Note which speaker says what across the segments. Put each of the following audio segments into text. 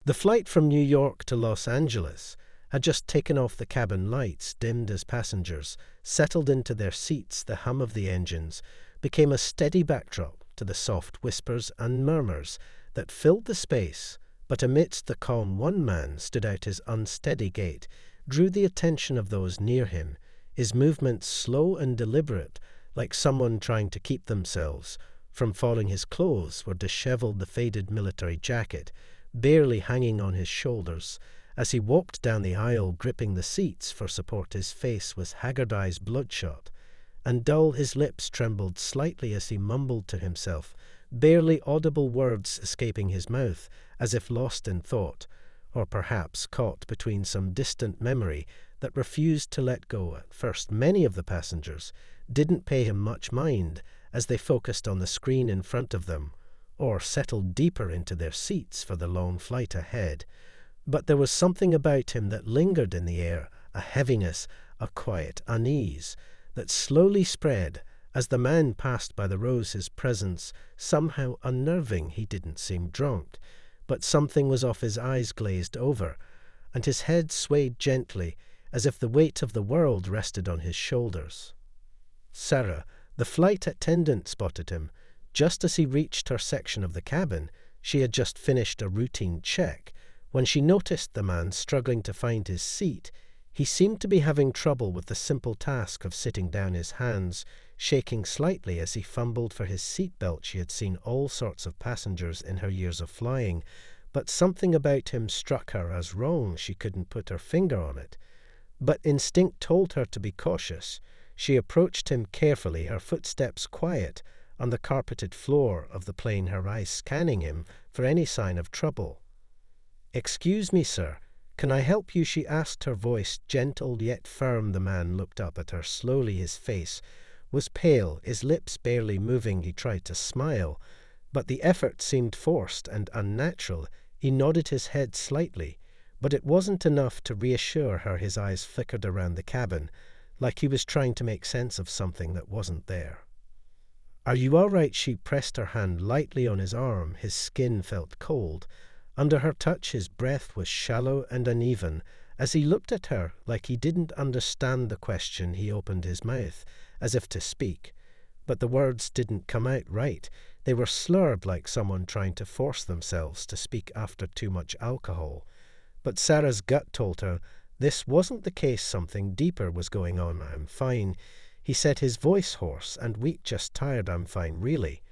Speaker 1: The flight from New York to Los Angeles had just taken off. The cabin lights dimmed as passengers settled into their seats. The hum of the engines became a steady backdrop to the soft whispers and murmurs that filled the space, but amidst the calm one man stood out. His unsteady gait drew the attention of those near him, his movements slow and deliberate, like someone trying to keep themselves from falling. His clothes were disheveled, the faded military jacket barely hanging on his shoulders. As he walked down the aisle, gripping the seats for support, his face was haggard, eyes bloodshot and dull. His lips trembled slightly as he mumbled to himself, barely audible words escaping his mouth, as if lost in thought, or perhaps caught between some distant memory that refused to let go. At first, many of the passengers didn't pay him much mind as they focused on the screen in front of them, or settled deeper into their seats for the long flight ahead. But there was something about him that lingered in the air, a heaviness, a quiet unease, that slowly spread as the man passed by the rows. His presence somehow unnerving. He didn't seem drunk, but something was off. His eyes glazed over, and his head swayed gently, as if the weight of the world rested on his shoulders. Sarah, the flight attendant, spotted him just as he reached her section of the cabin. She had just finished a routine check when she noticed the man struggling to find his seat. He seemed to be having trouble with the simple task of sitting down, his hands shaking slightly as he fumbled for his seatbelt. She had seen all sorts of passengers in her years of flying, but something about him struck her as wrong. She couldn't put her finger on it, but instinct told her to be cautious. She approached him carefully, her footsteps quiet on the carpeted floor of the plane, her eyes scanning him for any sign of trouble. "Excuse me, sir. Can I help you?" she asked, her voice gentle yet firm. The man looked up at her slowly. His face was pale, his lips barely moving. He tried to smile, but the effort seemed forced and unnatural. He nodded his head slightly, but it wasn't enough to reassure her. His eyes flickered around the cabin, like he was trying to make sense of something that wasn't there. "Are you all right?" She pressed her hand lightly on his arm. His skin felt cold under her touch. His breath was shallow and uneven as he looked at her, like he didn't understand the question. He opened his mouth as if to speak, but the words didn't come out right. They were slurred, like someone trying to force themselves to speak after too much alcohol. But Sarah's gut told her this wasn't the case. Something deeper was going on. "I'm fine," he said, his voice hoarse and weak. "Just tired. I'm fine, really."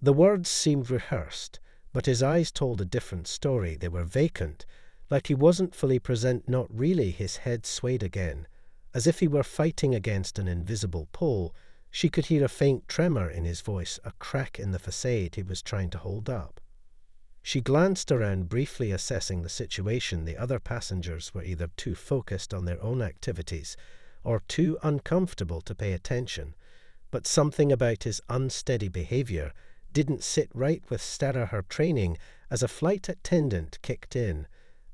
Speaker 1: The words seemed rehearsed, but his eyes told a different story. They were vacant, like he wasn't fully present. "Not really." His head swayed again, as if he were fighting against an invisible pull. She could hear a faint tremor in his voice, a crack in the facade he was trying to hold up. She glanced around, briefly assessing the situation. The other passengers were either too focused on their own activities or too uncomfortable to pay attention, but something about his unsteady behavior didn't sit right with Sarah. Her training as a flight attendant kicked in,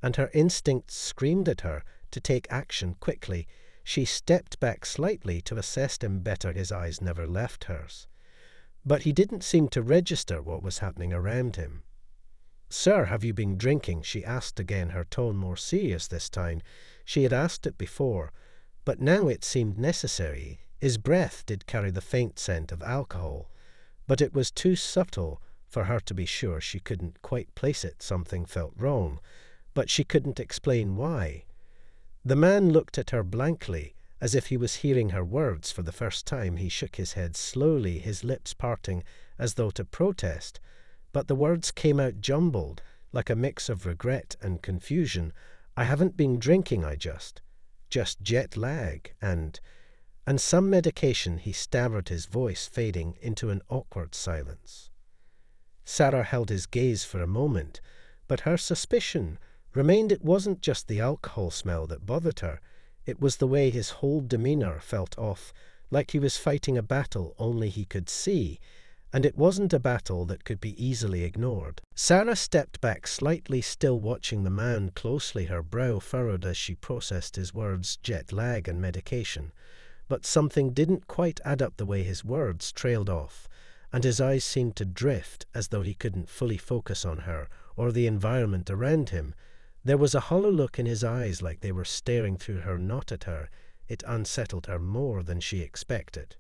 Speaker 1: and her instincts screamed at her to take action quickly. She stepped back slightly to assess him better. His eyes never left hers, but he didn't seem to register what was happening around him. "Sir, have you been drinking?" she asked again, her tone more serious this time. She had asked it before, but now it seemed necessary. His breath did carry the faint scent of alcohol, but it was too subtle for her to be sure. She couldn't quite place it. Something felt wrong, but she couldn't explain why. The man looked at her blankly, as if he was hearing her words for the first time. He shook his head slowly, his lips parting as though to protest, but the words came out jumbled, like a mix of regret and confusion. "I haven't been drinking. I just jet lag and some medication." He stammered, his voice fading into an awkward silence. Sarah held his gaze for a moment, but her suspicion remained. It wasn't just the alcohol smell that bothered her. It was the way his whole demeanor felt off, like he was fighting a battle only he could see, and it wasn't a battle that could be easily ignored. Sarah stepped back slightly, still watching the man closely, her brow furrowed as she processed his words, jet lag and medication. But something didn't quite add up. The way his words trailed off and his eyes seemed to drift as though he couldn't fully focus on her or the environment around him. There was a hollow look in his eyes, like they were staring through her, not at her. It unsettled her more than she expected.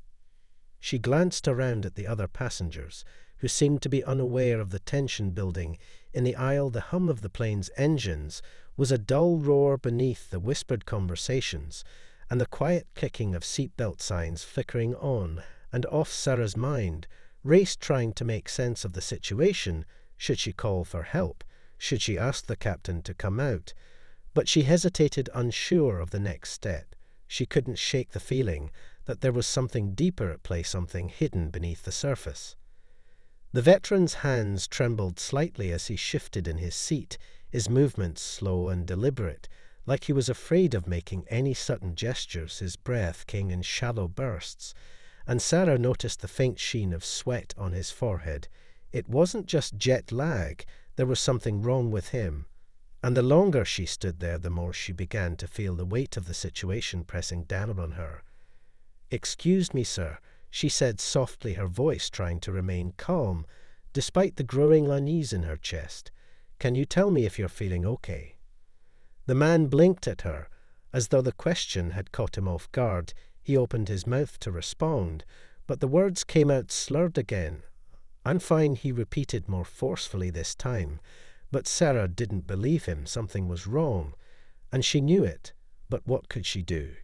Speaker 1: She glanced around at the other passengers, who seemed to be unaware of the tension building. In the aisle, the hum of the plane's engines was a dull roar beneath the whispered conversations, and the quiet clicking of seatbelt signs flickering on and off. Sarah's mind raced, trying to make sense of the situation. Should she call for help? Should she ask the captain to come out? But she hesitated, unsure of the next step. She couldn't shake the feeling that there was something deeper at play, something hidden beneath the surface. The veteran's hands trembled slightly as he shifted in his seat, his movements slow and deliberate, like he was afraid of making any sudden gestures. His breath came in shallow bursts, and Sarah noticed the faint sheen of sweat on his forehead. It wasn't just jet lag, there was something wrong with him. And the longer she stood there, the more she began to feel the weight of the situation pressing down on her. "Excuse me, sir," she said softly, her voice trying to remain calm, despite the growing unease in her chest. "Can you tell me if you're feeling okay?" The man blinked at her, as though the question had caught him off guard. He opened his mouth to respond, but the words came out slurred again. "I'm fine," he repeated more forcefully this time. But Sarah didn't believe him. Something was wrong, and she knew it. But what could she do?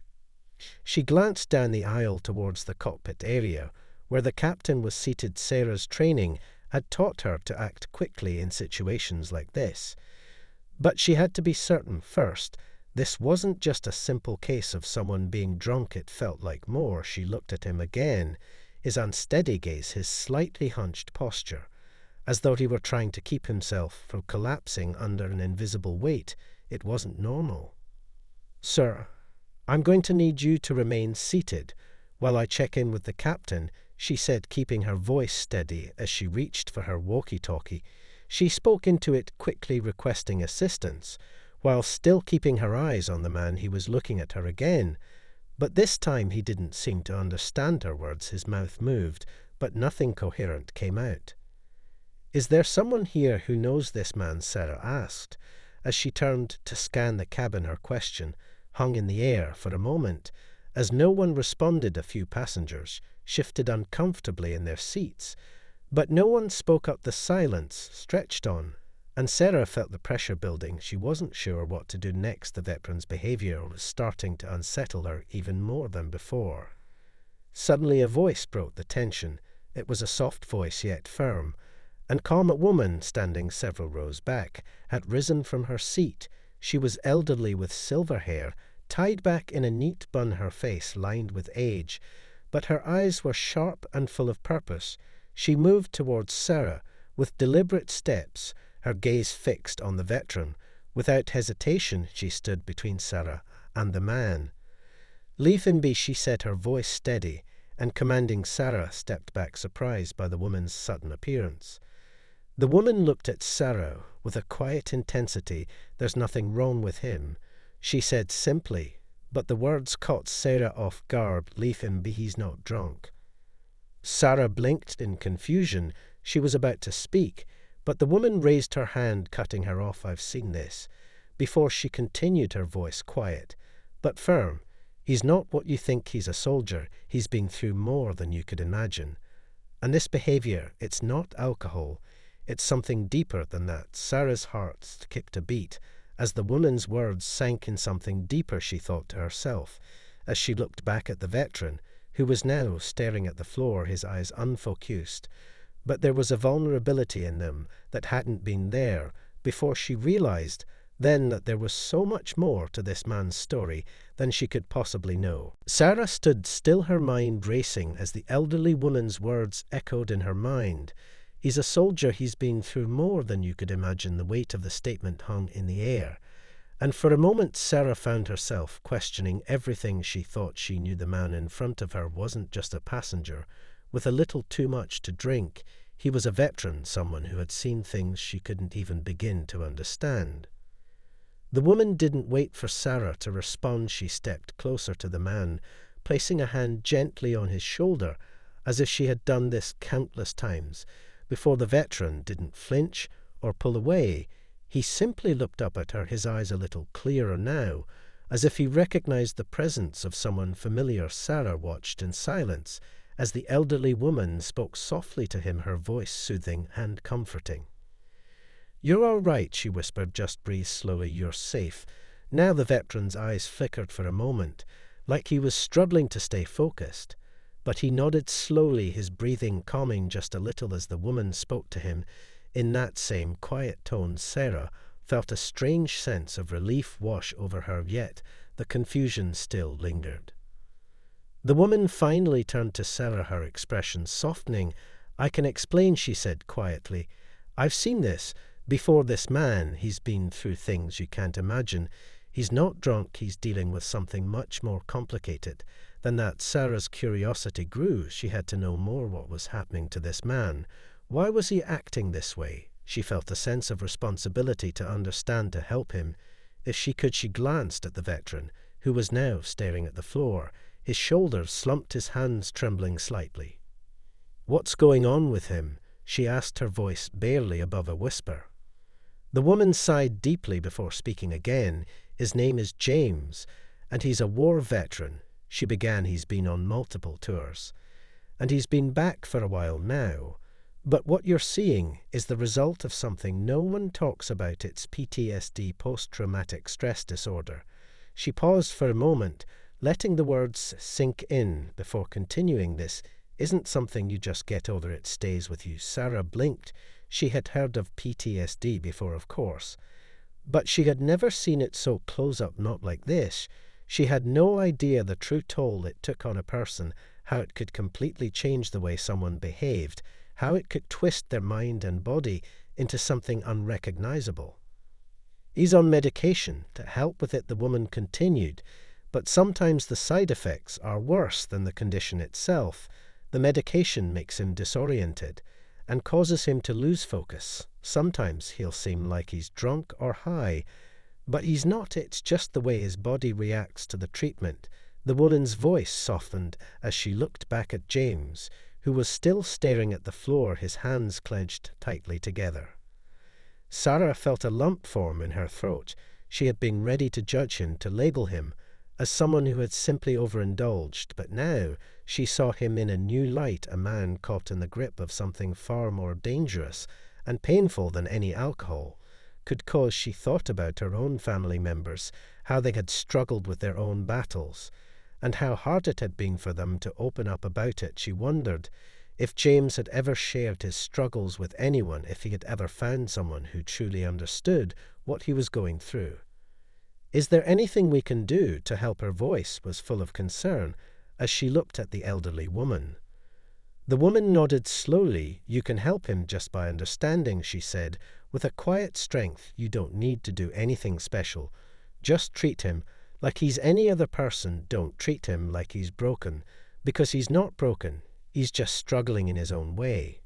Speaker 1: She glanced down the aisle towards the cockpit area, where the captain was seated. Sarah's training had taught her to act quickly in situations like this. But she had to be certain first. This wasn't just a simple case of someone being drunk. It felt like more. She looked at him again, his unsteady gaze, his slightly hunched posture, as though he were trying to keep himself from collapsing under an invisible weight. It wasn't normal. "Sir, I'm going to need you to remain seated while I check in with the captain," she said, keeping her voice steady as she reached for her walkie-talkie. She spoke into it, quickly requesting assistance, while still keeping her eyes on the man. He was looking at her again, but this time he didn't seem to understand her words. His mouth moved, but nothing coherent came out. "Is there someone here who knows this man?" Sarah asked. As she turned to scan the cabin, her question hung in the air for a moment. As no one responded, a few passengers shifted uncomfortably in their seats, but no one spoke up. The silence stretched on, and Sarah felt the pressure building. She wasn't sure what to do next. The veteran's behavior was starting to unsettle her even more than before. Suddenly a voice broke the tension. It was a soft voice, yet firm and calm. A woman, standing several rows back, had risen from her seat. She was elderly, with silver hair tied back in a neat bun, her face lined with age, but her eyes were sharp and full of purpose. She moved towards Sarah with deliberate steps, her gaze fixed on the veteran. Without hesitation, she stood between Sarah and the man. "Leave him be," she said, her voice steady and commanding. Sarah stepped back, surprised by the woman's sudden appearance. The woman looked at Sarah with a quiet intensity. "There's nothing wrong with him," she said simply, but the words caught Sarah off guard. "Leave him be, he's not drunk." Sarah blinked in confusion. She was about to speak, but the woman raised her hand, cutting her off. "I've seen this before," she continued, her voice quiet but firm. "He's not what you think. He's a soldier. He's been through more than you could imagine. And this behavior, it's not alcohol. It's something deeper than that." Sarah's heart skipped a beat as the woman's words sank in. "Something deeper," she thought to herself, as she looked back at the veteran, who was now staring at the floor, his eyes unfocused. But there was a vulnerability in them that hadn't been there before. She realized then that there was so much more to this man's story than she could possibly know. Sarah stood still, her mind racing, as the elderly woman's words echoed in her mind. "He's a soldier. He's been through more than you could imagine." The weight of the statement hung in the air, and for a moment Sarah found herself questioning everything she thought she knew. The man in front of her wasn't just a passenger with a little too much to drink. He was a veteran, someone who had seen things she couldn't even begin to understand. The woman didn't wait for Sarah to respond. She stepped closer to the man, placing a hand gently on his shoulder. as if she had done this countless times. Before the veteran didn't flinch or pull away, he simply looked up at her, his eyes a little clearer now, as if he recognized the presence of someone familiar. Sarah watched in silence as the elderly woman spoke softly to him, her voice soothing and comforting. "You're all right," she whispered. "Just breathe slowly. You're safe." Now the veteran's eyes flickered for a moment, like he was struggling to stay focused. But he nodded slowly, his breathing calming just a little as the woman spoke to him. In that same quiet tone, Sarah felt a strange sense of relief wash over her, yet the confusion still lingered. The woman finally turned to Sarah, her expression softening. "I can explain," she said quietly. "I've seen this. Before this man, he's been through things you can't imagine. He's not drunk, he's dealing with something much more complicated than that." Sarah's curiosity grew. She had to know more. What was happening to this man? Why was he acting this way? She felt a sense of responsibility to understand, to help him. If she could, she glanced at the veteran, who was now staring at the floor. His shoulders slumped, his hands trembling slightly. "What's going on with him?" she asked, her voice barely above a whisper. The woman sighed deeply before speaking again. "His name is James, and he's a war veteran," she began. "He's been on multiple tours, and he's been back for a while now. But what you're seeing is the result of something no one talks about. It's PTSD, post-traumatic stress disorder." She paused for a moment, letting the words sink in before continuing. "This isn't something you just get over, it stays with you." Sarah blinked. She had heard of PTSD before, of course, but she had never seen it so close up, not like this. She had no idea the true toll it took on a person, how it could completely change the way someone behaved, how it could twist their mind and body into something unrecognizable. "He's on medication to help with it," the woman continued, "but sometimes the side effects are worse than the condition itself. The medication makes him disoriented and causes him to lose focus. Sometimes he'll seem like he's drunk or high, but he's not. It's just the way his body reacts to the treatment." The woman's voice softened as she looked back at James, who was still staring at the floor, his hands clenched tightly together. Sarah felt a lump form in her throat. She had been ready to judge him, to label him as someone who had simply overindulged, but now she saw him in a new light, a man caught in the grip of something far more dangerous and painful than any alcohol could cause. She thought about her own family members, how they had struggled with their own battles, and how hard it had been for them to open up about it. She wondered if James had ever shared his struggles with anyone, if he had ever found someone who truly understood what he was going through. "Is there anything we can do to help?" Her voice was full of concern as she looked at the elderly woman. The woman nodded slowly. "You can help him just by understanding," she said, with a quiet strength. "You don't need to do anything special. Just treat him like he's any other person. Don't treat him like he's broken, because he's not broken. He's just struggling in his own way."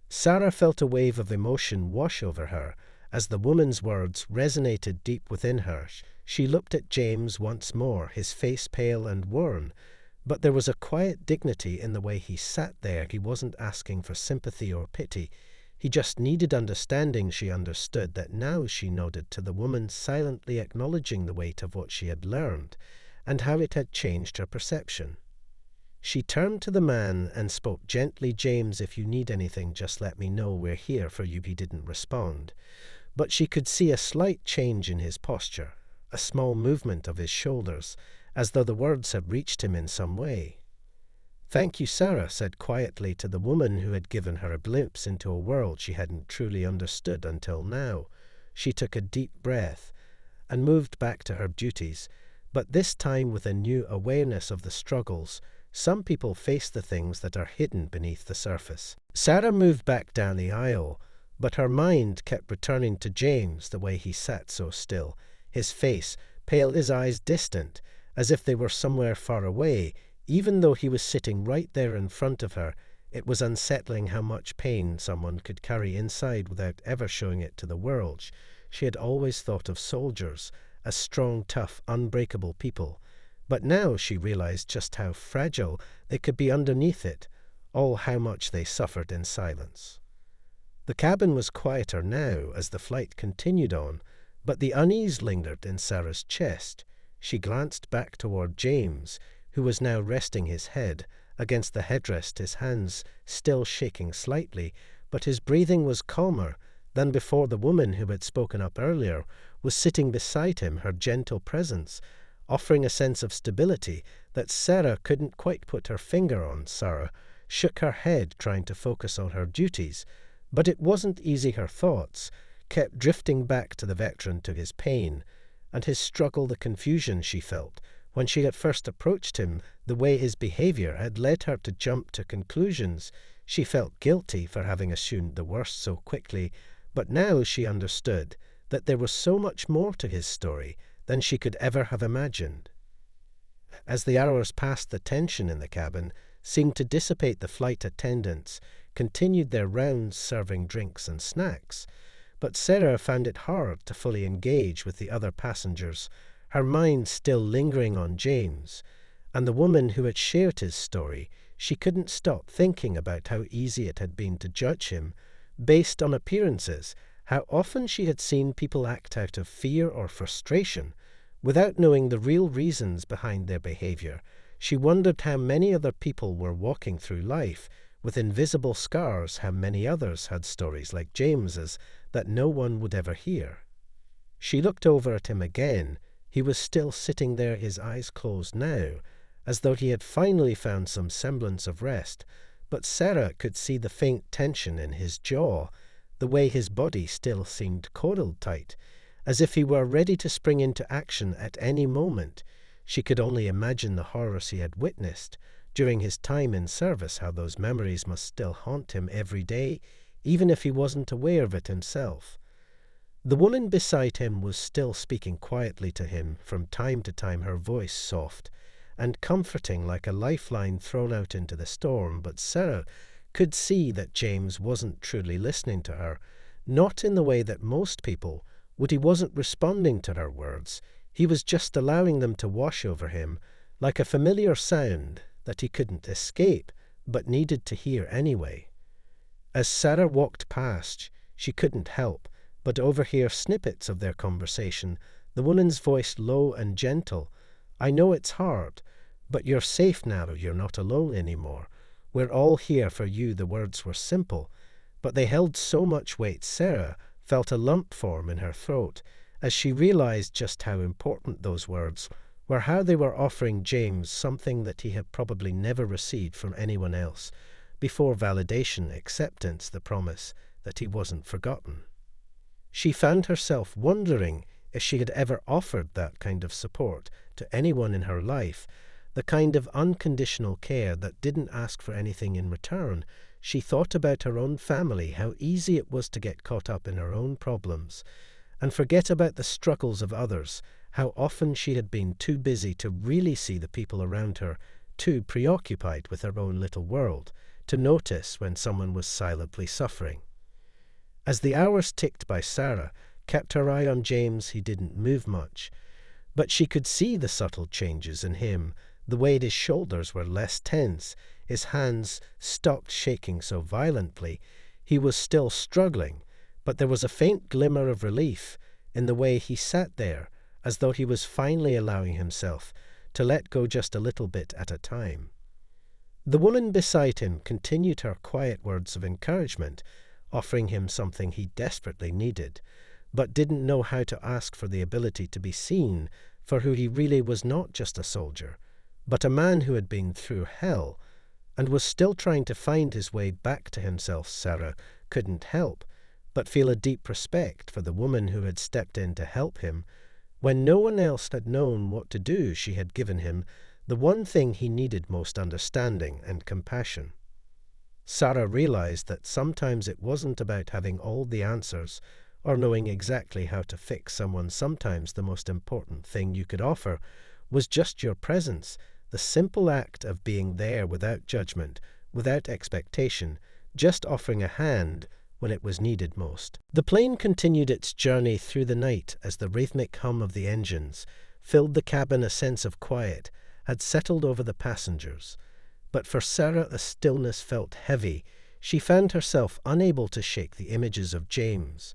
Speaker 1: Sarah felt a wave of emotion wash over her as the woman's words resonated deep within her. She looked at James once more, his face pale and worn, but there was a quiet dignity in the way he sat there. He wasn't asking for sympathy or pity. He just needed understanding. She understood that now. She nodded to the woman, silently acknowledging the weight of what she had learned and how it had changed her perception. She turned to the man and spoke gently. "James, if you need anything, just let me know. We're here for you." He didn't respond, but she could see a slight change in his posture, a small movement of his shoulders, as though the words had reached him in some way. "Thank you," Sarah said quietly to the woman who had given her a glimpse into a world she hadn't truly understood until now. She took a deep breath and moved back to her duties, but this time with a new awareness of the struggles. Some people face the things that are hidden beneath the surface. Sarah moved back down the aisle, but her mind kept returning to James, the way he sat so still, his face pale, his eyes distant, as if they were somewhere far away. Even though he was sitting right there in front of her, it was unsettling how much pain someone could carry inside without ever showing it to the world. She had always thought of soldiers as strong, tough, unbreakable people, but now she realized just how fragile they could be underneath it. all how much they suffered in silence. The cabin was quieter now as the flight continued on, but the unease lingered in Sarah's chest. She glanced back toward James, who was now resting his head against the headrest, his hands still shaking slightly, but his breathing was calmer than before. The woman who had spoken up earlier was sitting beside him, her gentle presence offering a sense of stability that Sarah couldn't quite put her finger on. Sarah shook her head, trying to focus on her duties, but it wasn't easy. Her thoughts kept drifting back to the veteran, to his pain and his struggle, the confusion she felt when she had first approached him, the way his behavior had led her to jump to conclusions. She felt guilty for having assumed the worst so quickly, but now she understood that there was so much more to his story than she could ever have imagined. As the hours passed, the tension in the cabin seemed to dissipate. The flight attendants continued their rounds, serving drinks and snacks, but Sarah found it hard to fully engage with the other passengers, her mind still lingering on James and the woman who had shared his story. She couldn't stop thinking about how easy it had been to judge him based on appearances, how often she had seen people act out of fear or frustration without knowing the real reasons behind their behavior. She wondered how many other people were walking through life with invisible scars, how many others had stories like James's that no one would ever hear. She looked over at him again. He was still sitting there, his eyes closed now, as though he had finally found some semblance of rest, but Sarah could see the faint tension in his jaw, the way his body still seemed coiled tight, as if he were ready to spring into action at any moment. She could only imagine the horrors he had witnessed during his time in service, how those memories must still haunt him every day, even if he wasn't aware of it himself. The woman beside him was still speaking quietly to him, from time to time, her voice soft and comforting like a lifeline thrown out into the storm, but Sarah could see that James wasn't truly listening to her, not in the way that most people would. He wasn't responding to her words. He was just allowing them to wash over him like a familiar sound that he couldn't escape but needed to hear anyway. As Sarah walked past, she couldn't help but overhear snippets of their conversation, the woman's voice low and gentle. "I know it's hard, but you're safe now. You're not alone anymore. We're all here for you." The words were simple, but they held so much weight. Sarah felt a lump form in her throat as she realized just how important those words were, how they were offering James something that he had probably never received from anyone else before: validation, acceptance, the promise that he wasn't forgotten. She found herself wondering if she had ever offered that kind of support to anyone in her life, the kind of unconditional care that didn't ask for anything in return. She thought about her own family, how easy it was to get caught up in her own problems and forget about the struggles of others, how often she had been too busy to really see the people around her, too preoccupied with her own little world to notice when someone was silently suffering. As the hours ticked by, Sarah kept her eye on James. He didn't move much, but she could see the subtle changes in him, the way his shoulders were less tense, his hands stopped shaking so violently. He was still struggling, but there was a faint glimmer of relief in the way he sat there, as though he was finally allowing himself to let go just a little bit at a time. The woman beside him continued her quiet words of encouragement, offering him something he desperately needed, but didn't know how to ask for: the ability to be seen for who he really was, not just a soldier, but a man who had been through hell and was still trying to find his way back to himself. Sarah couldn't help but feel a deep respect for the woman who had stepped in to help him. When no one else had known what to do, she had given him the one thing he needed most: understanding and compassion. Sarah realized that sometimes it wasn't about having all the answers or knowing exactly how to fix someone. Sometimes the most important thing you could offer was just your presence, the simple act of being there without judgment, without expectation, just offering a hand when it was needed most. The plane continued its journey through the night as the rhythmic hum of the engines filled the cabin. A sense of quiet had settled over the passengers. But for Sarah the stillness felt heavy. She found herself unable to shake the images of James,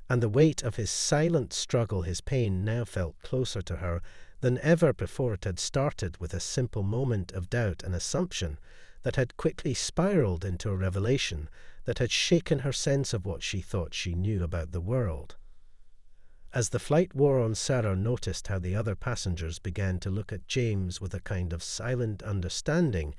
Speaker 1: and the weight of his silent struggle, his pain, now felt closer to her than ever before. It had started with a simple moment of doubt and assumption that had quickly spiraled into a revelation that had shaken her sense of what she thought she knew about the world. As the flight wore on, Sarah noticed how the other passengers began to look at James with a kind of silent understanding.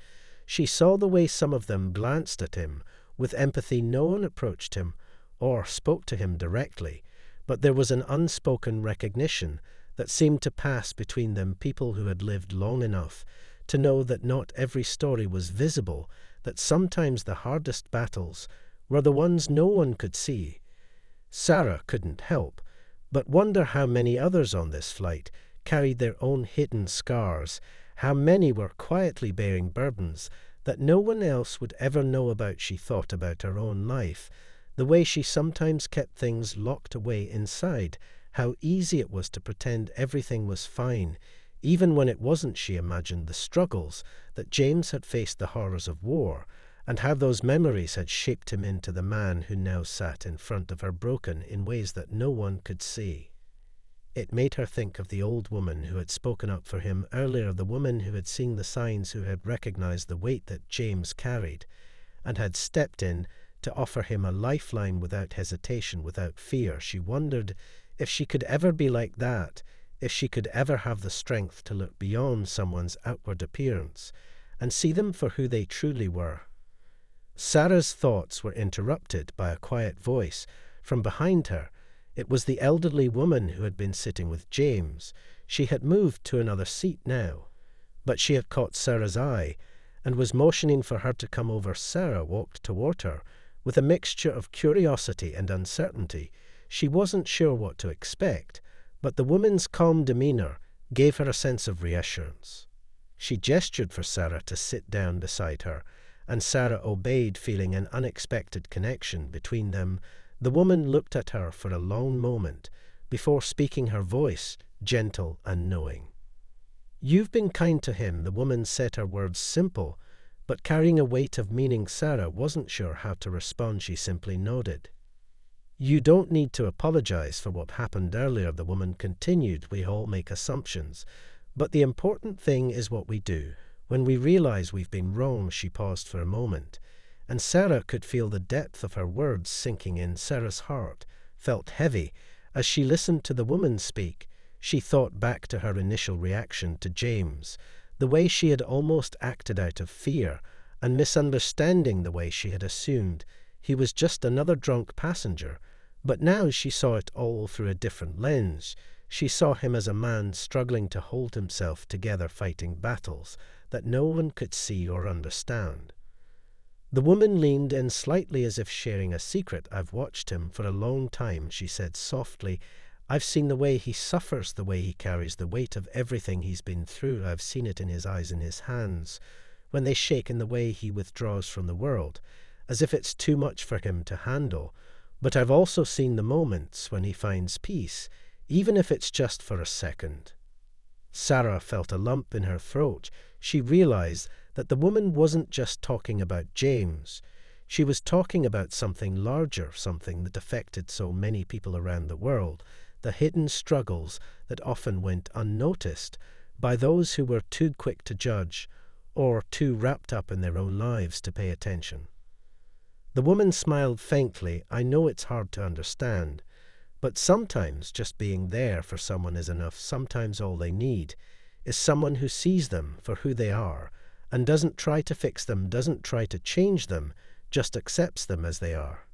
Speaker 1: She saw the way some of them glanced at him with empathy. No one approached him or spoke to him directly, but there was an unspoken recognition that seemed to pass between them, people who had lived long enough to know that not every story was visible, that sometimes the hardest battles were the ones no one could see. Sarah couldn't help but wonder how many others on this flight carried their own hidden scars, how many were quietly bearing burdens that no one else would ever know about. She thought about her own life, the way she sometimes kept things locked away inside, how easy it was to pretend everything was fine, even when it wasn't. She imagined the struggles that James had faced, the horrors of war, and how those memories had shaped him into the man who now sat in front of her, broken in ways that no one could see. It made her think of the old woman who had spoken up for him earlier, the woman who had seen the signs, who had recognized the weight that James carried, and had stepped in to offer him a lifeline without hesitation, without fear. She wondered if she could ever be like that, if she could ever have the strength to look beyond someone's outward appearance and see them for who they truly were. Sarah's thoughts were interrupted by a quiet voice from behind her. It was the elderly woman who had been sitting with James. She had moved to another seat now, but she had caught Sarah's eye and was motioning for her to come over. Sarah walked toward her with a mixture of curiosity and uncertainty. She wasn't sure what to expect, but the woman's calm demeanor gave her a sense of reassurance. She gestured for Sarah to sit down beside her, and Sarah obeyed, feeling an unexpected connection between them. The woman looked at her for a long moment before speaking, her voice gentle and knowing. "You've been kind to him," the woman said, her words simple, but carrying a weight of meaning. Sarah wasn't sure how to respond. She simply nodded. "You don't need to apologize for what happened earlier," the woman continued. "We all make assumptions, but the important thing is what we do when we realize we've been wrong." She paused for a moment, and Sarah could feel the depth of her words sinking in. Sarah's heart felt heavy as she listened to the woman speak. She thought back to her initial reaction to James, the way she had almost acted out of fear and misunderstanding, the way she had assumed he was just another drunk passenger. But now she saw it all through a different lens. She saw him as a man struggling to hold himself together, fighting battles that no one could see or understand. The woman leaned in slightly as if sharing a secret. "I've watched him for a long time," she said softly. "I've seen the way he suffers, the way he carries the weight of everything he's been through. I've seen it in his eyes and his hands when they shake, in the way he withdraws from the world, as if it's too much for him to handle. But I've also seen the moments when he finds peace, even if it's just for a second." Sarah felt a lump in her throat. She realized that the woman wasn't just talking about James. She was talking about something larger, something that affected so many people around the world, the hidden struggles that often went unnoticed by those who were too quick to judge or too wrapped up in their own lives to pay attention. The woman smiled faintly. "I know it's hard to understand, but sometimes just being there for someone is enough. Sometimes all they need is someone who sees them for who they are and doesn't try to fix them, doesn't try to change them, just accepts them as they are."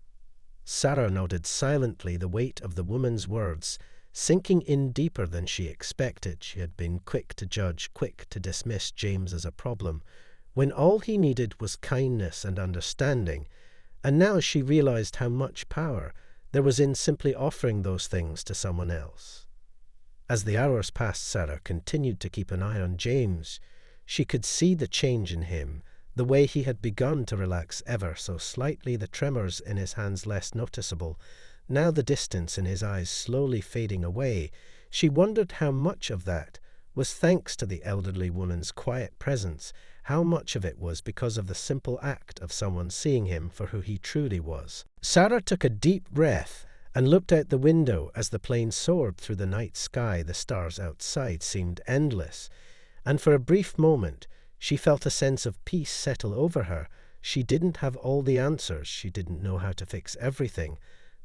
Speaker 1: Sarah nodded silently, the weight of the woman's words sinking in deeper than she expected. She had been quick to judge, quick to dismiss James as a problem, when all he needed was kindness and understanding, and now she realized how much power there was in simply offering those things to someone else. As the hours passed, Sarah continued to keep an eye on James. She could see the change in him, the way he had begun to relax ever so slightly, the tremors in his hands less noticeable, now the distance in his eyes slowly fading away. She wondered how much of that was thanks to the elderly woman's quiet presence, how much of it was because of the simple act of someone seeing him for who he truly was. Sarah took a deep breath and looked out the window. As the plane soared through the night sky, the stars outside seemed endless, and for a brief moment she felt a sense of peace settle over her. She didn't have all the answers, she didn't know how to fix everything,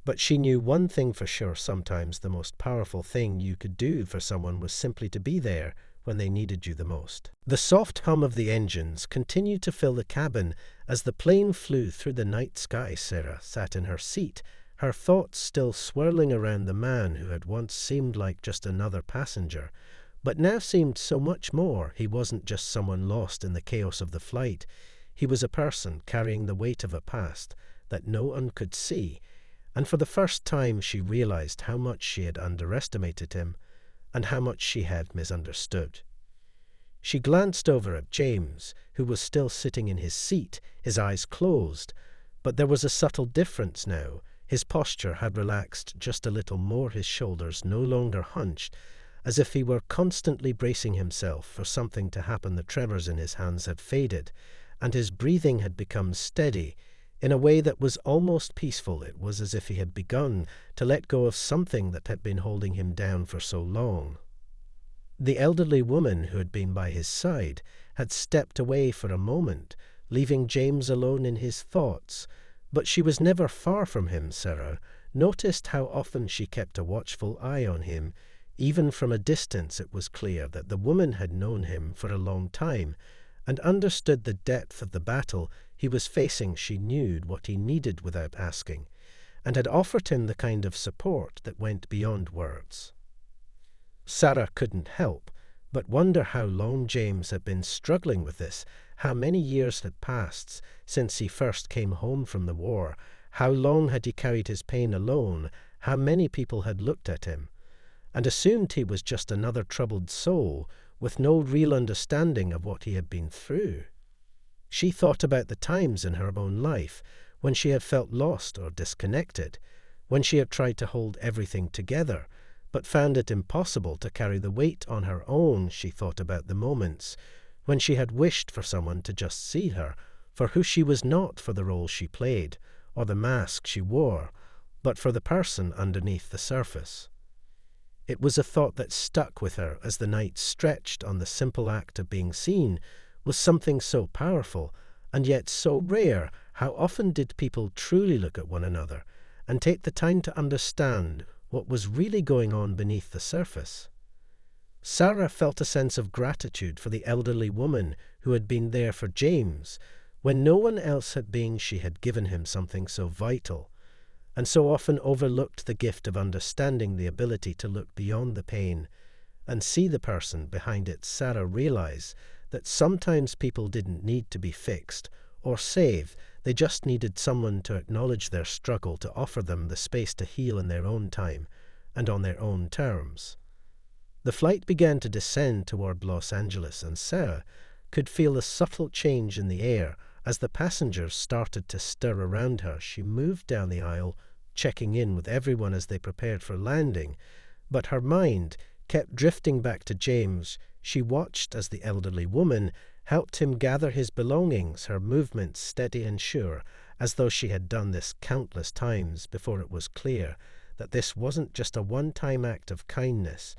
Speaker 1: but she knew one thing for sure: sometimes the most powerful thing you could do for someone was simply to be there when they needed you the most. The soft hum of the engines continued to fill the cabin as the plane flew through the night sky. Sarah sat in her seat, her thoughts still swirling around the man who had once seemed like just another passenger, but now seemed so much more. He wasn't just someone lost in the chaos of the flight. He was a person carrying the weight of a past that no one could see, and for the first time she realized how much she had underestimated him and how much she had misunderstood. She glanced over at James, who was still sitting in his seat, his eyes closed, but there was a subtle difference now. His posture had relaxed just a little more, his shoulders no longer hunched, as if he were constantly bracing himself for something to happen. The tremors in his hands had faded, and his breathing had become steady, in a way that was almost peaceful. It was as if he had begun to let go of something that had been holding him down for so long. The elderly woman who had been by his side had stepped away for a moment, leaving James alone in his thoughts, but she was never far from him. Sarah noticed how often she kept a watchful eye on him. Even from a distance it was clear that the woman had known him for a long time and understood the depth of the battle he was facing. She knew what he needed without asking, and had offered him the kind of support that went beyond words. Sarah couldn't help but wonder how long James had been struggling with this, how many years had passed since he first came home from the war, how long had he carried his pain alone, how many people had looked at him and assumed he was just another troubled soul with no real understanding of what he had been through. She thought about the times in her own life when she had felt lost or disconnected, when she had tried to hold everything together, but found it impossible to carry the weight on her own. She thought about the moments when she had wished for someone to just see her for who she was, not for the role she played or the mask she wore, but for the person underneath the surface. It was a thought that stuck with her as the night stretched on. The simple act of being seen was something so powerful and yet so rare. How often did people truly look at one another and take the time to understand what was really going on beneath the surface? Sarah felt a sense of gratitude for the elderly woman who had been there for James when no one else had been. She had given him something so vital, and so often overlooked: the gift of understanding, the ability to look beyond the pain and see the person behind it. Sarah realized that sometimes people didn't need to be fixed or saved, they just needed someone to acknowledge their struggle, to offer them the space to heal in their own time and on their own terms. The flight began to descend toward Los Angeles, and Sarah could feel a subtle change in the air as the passengers started to stir around her. She moved down the aisle, checking in with everyone as they prepared for landing, but her mind kept drifting back to James. She watched as the elderly woman helped him gather his belongings, her movements steady and sure, as though she had done this countless times before. It was clear that this wasn't just a one-time act of kindness.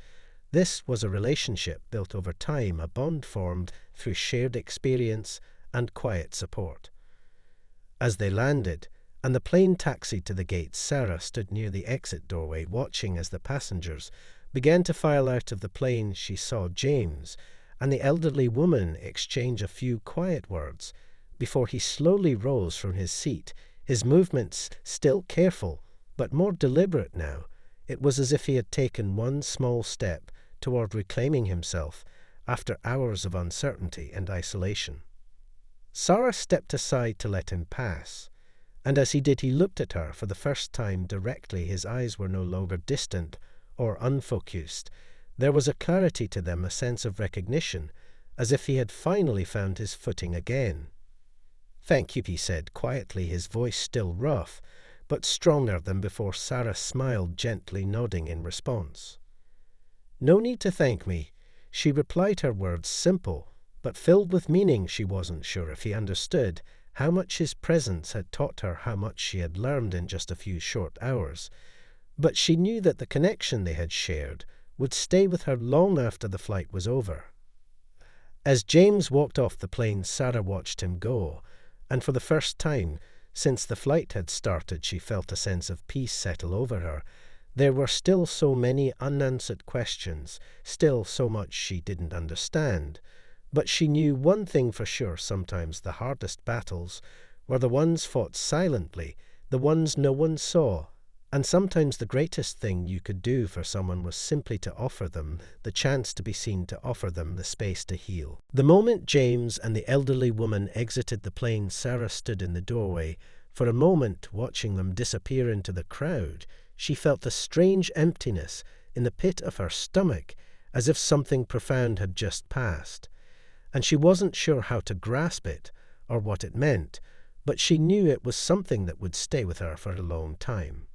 Speaker 1: This was a relationship built over time, a bond formed through shared experience and quiet support. As they landed and the plane taxied to the gates, Sarah stood near the exit doorway, watching as the passengers began to file out of the plane. She saw James and the elderly woman exchange a few quiet words before he slowly rose from his seat, his movements still careful but more deliberate now. It was as if he had taken one small step toward reclaiming himself after hours of uncertainty and isolation. Sarah stepped aside to let him pass, and as he did, he looked at her for the first time directly. His eyes were no longer distant or unfocused. There was a clarity to them, a sense of recognition, as if he had finally found his footing again. "Thank you," he said quietly, his voice still rough, but stronger than before. Sarah smiled gently, nodding in response. "No need to thank me," she replied, her words simple but filled with meaning. She wasn't sure if he understood how much his presence had taught her, how much she had learned in just a few short hours. But she knew that the connection they had shared would stay with her long after the flight was over. As James walked off the plane, Sarah watched him go, and for the first time since the flight had started, she felt a sense of peace settle over her. There were still so many unanswered questions, still so much she didn't understand. But she knew one thing for sure: sometimes the hardest battles were the ones fought silently, the ones no one saw. And sometimes the greatest thing you could do for someone was simply to offer them the chance to be seen, to offer them the space to heal. The moment James and the elderly woman exited the plane, Sarah stood in the doorway. For a moment, watching them disappear into the crowd, she felt a strange emptiness in the pit of her stomach, as if something profound had just passed. And she wasn't sure how to grasp it or what it meant, but she knew it was something that would stay with her for a long time.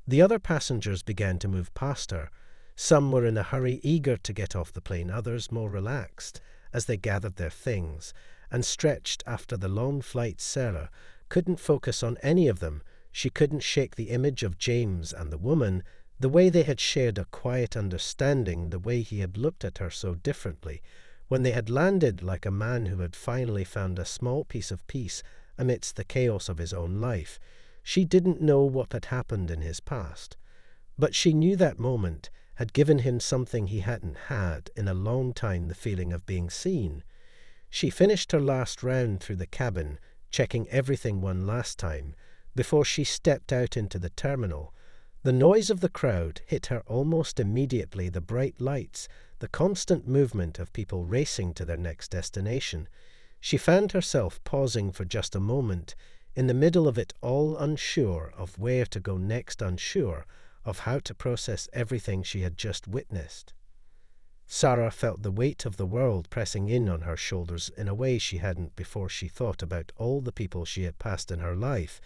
Speaker 1: The other passengers began to move past her. Some were in a hurry, eager to get off the plane, others more relaxed as they gathered their things and stretched after the long flight. Sarah couldn't focus on any of them. She couldn't shake the image of James and the woman, the way they had shared a quiet understanding, the way he had looked at her so differently when they had landed, like a man who had finally found a small piece of peace amidst the chaos of his own life. She didn't know what had happened in his past, but she knew that moment had given him something he hadn't had in a long time: the feeling of being seen. She finished her last round through the cabin, checking everything one last time, before she stepped out into the terminal. The noise of the crowd hit her almost immediately, the bright lights, the constant movement of people racing to their next destination. She found herself pausing for just a moment in the middle of it all, unsure of where to go next, unsure of how to process everything she had just witnessed. Sarah felt the weight of the world pressing in on her shoulders in a way she hadn't before. She thought about all the people she had passed in her life,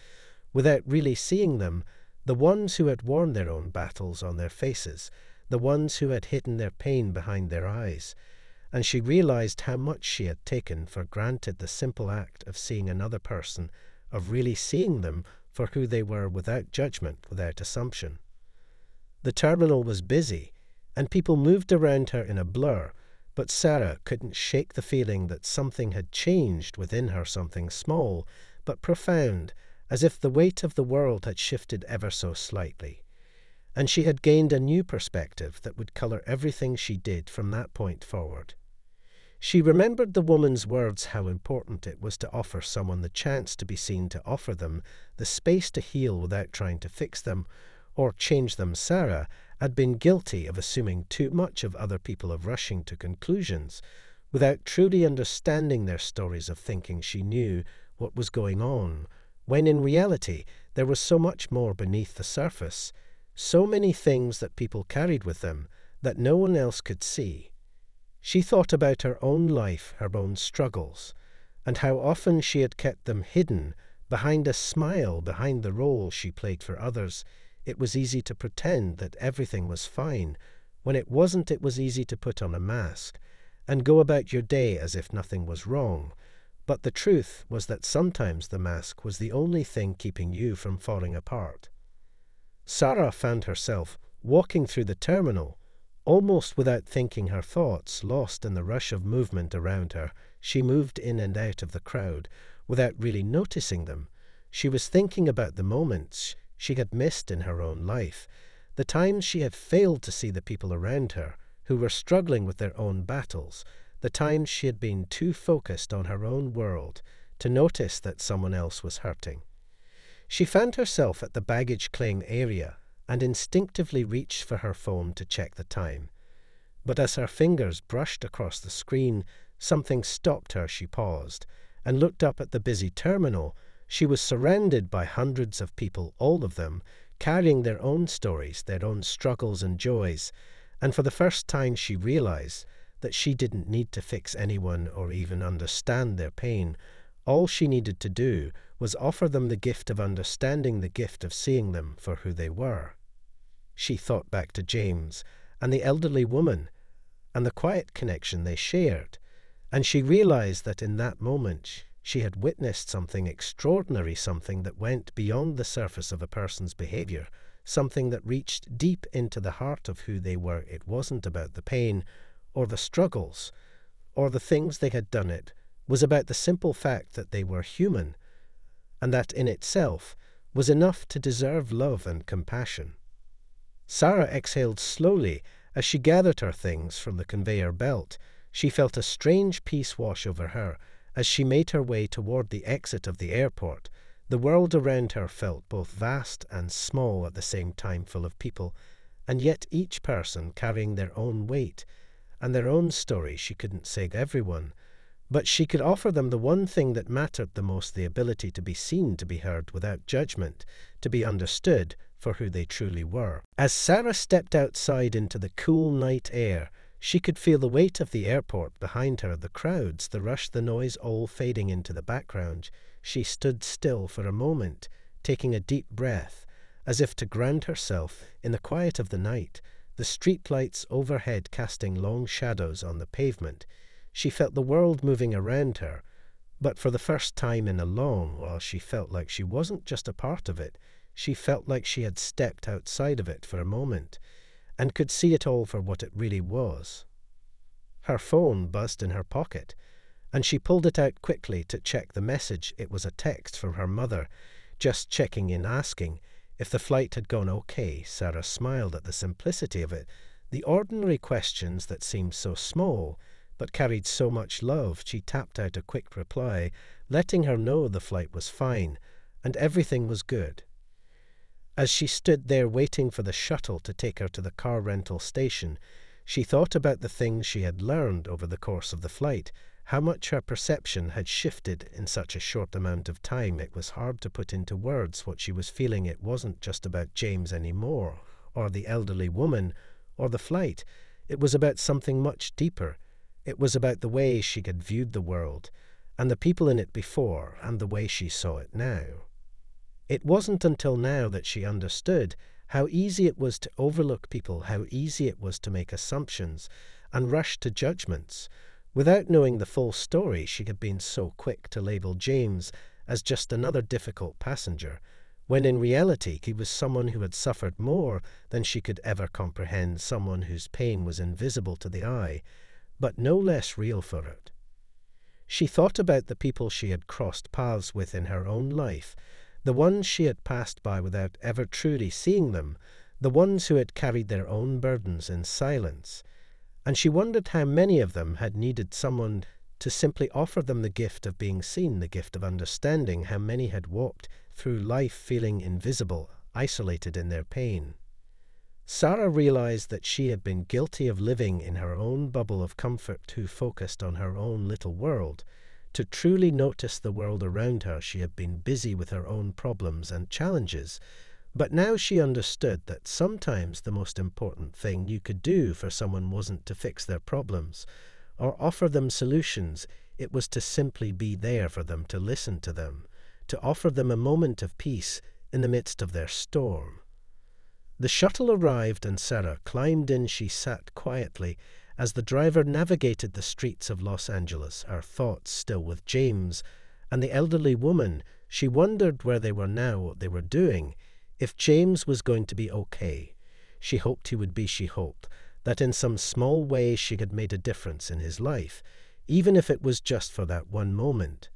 Speaker 1: without really seeing them, the ones who had worn their own battles on their faces, the ones who had hidden their pain behind their eyes. And she realized how much she had taken for granted: the simple act of seeing another person, of really seeing them for who they were, without judgment, without assumption. The terminal was busy, and people moved around her in a blur, but Sarah couldn't shake the feeling that something had changed within her, something small but profound, as if the weight of the world had shifted ever so slightly. And she had gained a new perspective that would color everything she did from that point forward. She remembered the woman's words, how important it was to offer someone the chance to be seen, to offer them the space to heal without trying to fix them or change them. Sarah had been guilty of assuming too much of other people, of rushing to conclusions without truly understanding their stories, of thinking she knew what was going on, when in reality there was so much more beneath the surface, so many things that people carried with them that no one else could see. She thought about her own life, her own struggles, and how often she had kept them hidden behind a smile, behind the role she played for others. It was easy to pretend that everything was fine when it wasn't. It was easy to put on a mask and go about your day as if nothing was wrong. But the truth was that sometimes the mask was the only thing keeping you from falling apart. Sarah found herself walking through the terminal, almost without thinking, her thoughts lost in the rush of movement around her. She moved in and out of the crowd without really noticing them. She was thinking about the moments she had missed in her own life, the times she had failed to see the people around her who were struggling with their own battles, the times she had been too focused on her own world to notice that someone else was hurting. She found herself at the baggage claim area and instinctively reached for her phone to check the time. But as her fingers brushed across the screen, something stopped her. She paused and looked up at the busy terminal. She was surrounded by hundreds of people, all of them carrying their own stories, their own struggles and joys, and for the first time she realized that she didn't need to fix anyone or even understand their pain. All she needed to do was offer them the gift of understanding, the gift of seeing them for who they were. She thought back to James and the elderly woman and the quiet connection they shared, And she realized that in that moment she had witnessed something extraordinary, something that went beyond the surface of a person's behavior, something that reached deep into the heart of who they were. It wasn't about the pain or the struggles or the things they had done. It was about the simple fact that they were human, and that in itself was enough to deserve love and compassion. Sarah exhaled slowly as she gathered her things from the conveyor belt. She felt a strange peace wash over her as she made her way toward the exit of the airport. The world around her felt both vast and small at the same time, full of people, and yet each person carrying their own weight and their own story. She couldn't save everyone, but she could offer them the one thing that mattered the most, the ability to be seen, to be heard without judgment, to be understood for who they truly were. As Sarah stepped outside into the cool night air, she could feel the weight of the airport behind her, the crowds, the rush, the noise, all fading into the background. She stood still for a moment, taking a deep breath, as if to ground herself in the quiet of the night, the streetlights overhead casting long shadows on the pavement. She felt the world moving around her, but for the first time in a long while she felt like she wasn't just a part of it. She felt like she had stepped outside of it for a moment and could see it all for what it really was. Her phone buzzed in her pocket, and she pulled it out quickly to check the message. It was a text from her mother, just checking in, asking if the flight had gone okay. Sarah smiled at the simplicity of it, the ordinary questions that seemed so small but carried so much love. She tapped out a quick reply, letting her know the flight was fine and everything was good. As she stood there waiting for the shuttle to take her to the car rental station, she thought about the things she had learned over the course of the flight, how much her perception had shifted in such a short amount of time. It was hard to put into words what she was feeling. It wasn't just about James anymore, or the elderly woman, or the flight. It was about something much deeper. It was about the way she had viewed the world, and the people in it before, and the way she saw it now. It wasn't until now that she understood how easy it was to overlook people, how easy it was to make assumptions and rush to judgments. Without knowing the full story, she had been so quick to label James as just another difficult passenger, when in reality he was someone who had suffered more than she could ever comprehend, someone whose pain was invisible to the eye, but no less real for it. She thought about the people she had crossed paths with in her own life, the ones she had passed by without ever truly seeing them, the ones who had carried their own burdens in silence, and she wondered how many of them had needed someone to simply offer them the gift of being seen, the gift of understanding, how many had walked through life feeling invisible, isolated in their pain. Sarah realized that she had been guilty of living in her own bubble of comfort, too focused on her own little world. To truly notice the world around her, she had been busy with her own problems and challenges. But now she understood that sometimes the most important thing you could do for someone wasn't to fix their problems or offer them solutions. It was to simply be there for them, to listen to them, to offer them a moment of peace in the midst of their storm. The shuttle arrived and Sarah climbed in. She sat quietly as the driver navigated the streets of Los Angeles, her thoughts still with James and the elderly woman. She wondered where they were now, what they were doing, if James was going to be okay. She hoped he would be. She hoped that in some small way she had made a difference in his life, even if it was just for that one moment.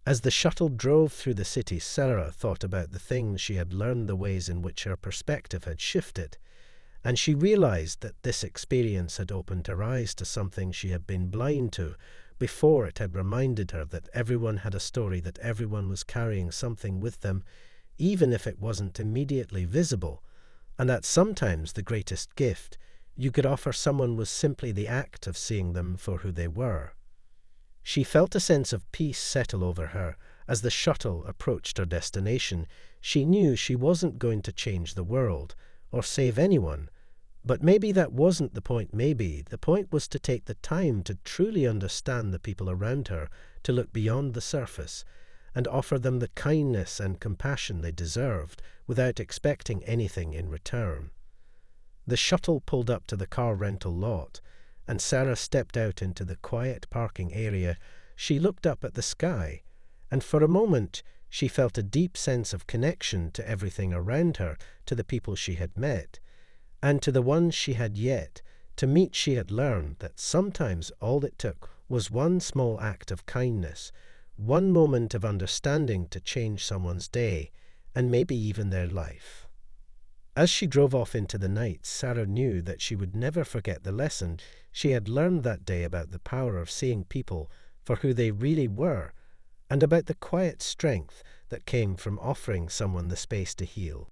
Speaker 1: As the shuttle drove through the city, Sarah thought about the things she had learned, the ways in which her perspective had shifted, and she realized that this experience had opened her eyes to something she had been blind to. Before, it had reminded her that everyone had a story, that everyone was carrying something with them, even if it wasn't immediately visible, and that sometimes the greatest gift you could offer someone was simply the act of seeing them for who they were. She felt a sense of peace settle over her as the shuttle approached her destination. She knew she wasn't going to change the world or save anyone, but maybe that wasn't the point. Maybe the point was to take the time to truly understand the people around her, to look beyond the surface and offer them the kindness and compassion they deserved without expecting anything in return. The shuttle pulled up to the car rental lot, and Sarah stepped out into the quiet parking area, she looked up at the sky, and for a moment she felt a deep sense of connection to everything around her, to the people she had met, and to the ones she had yet to meet. She had learned that sometimes all it took was one small act of kindness, one moment of understanding to change someone's day, and maybe even their life. As she drove off into the night, Sarah knew that she would never forget the lesson she had learned that day about the power of seeing people for who they really were, and about the quiet strength that came from offering someone the space to heal.